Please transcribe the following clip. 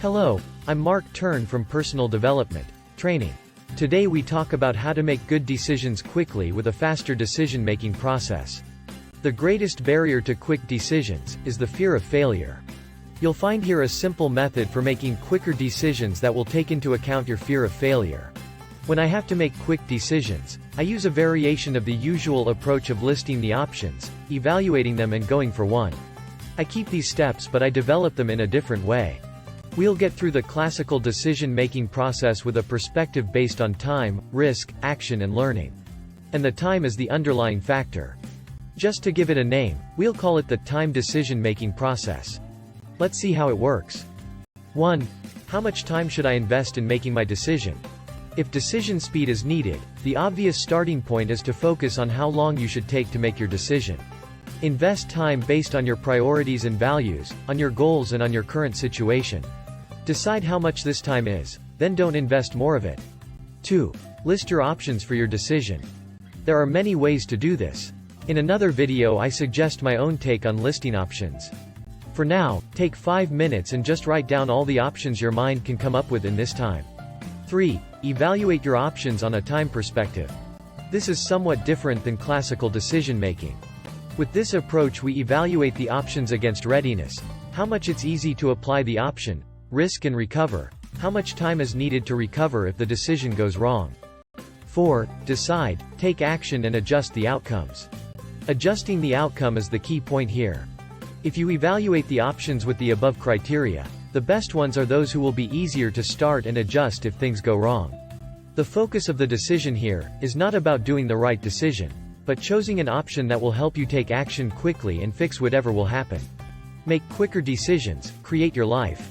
Hello, I'm Mark Tern from Personal Development.Training. Today we talk about how to make good decisions quickly with a faster decision-making process. The greatest barrier to quick decisions is the fear of failure. You'll find here a simple method for making quicker decisions that will take into account your fear of failure. When I have to make quick decisions, I use a variation of the usual approach of listing the options, evaluating them and going for one. I keep these steps but I develop them in a different way. We'll get through the classical decision-making process with a perspective based on time, risk, action and learning. And the time is the underlying factor. Just to give it a name, we'll call it the time decision-making process. Let's see how it works. 1. How much time should I invest in making my decision? If decision speed is needed, the obvious starting point is to focus on how long you should take to make your decision. Invest time based on your priorities and values, on your goals and on your current situation. Decide how much this time is, then don't invest more of it. 2. List your options for your decision. There are many ways to do this. In another video I suggest my own take on listing options. For now, take 5 minutes and just write down all the options your mind can come up with in this time. 3. Evaluate your options on a time perspective. This is somewhat different than classical decision-making. With this approach we evaluate the options against readiness, how much it's easy to apply the option, risk and recover, how much time is needed to recover if the decision goes wrong. 4. Decide, take action and adjust the outcomes. Adjusting the outcome is the key point here. If you evaluate the options with the above criteria, the best ones are those who will be easier to start and adjust if things go wrong. The focus of the decision here is not about doing the right decision, but choosing an option that will help you take action quickly and fix whatever will happen. Make quicker decisions, create your life.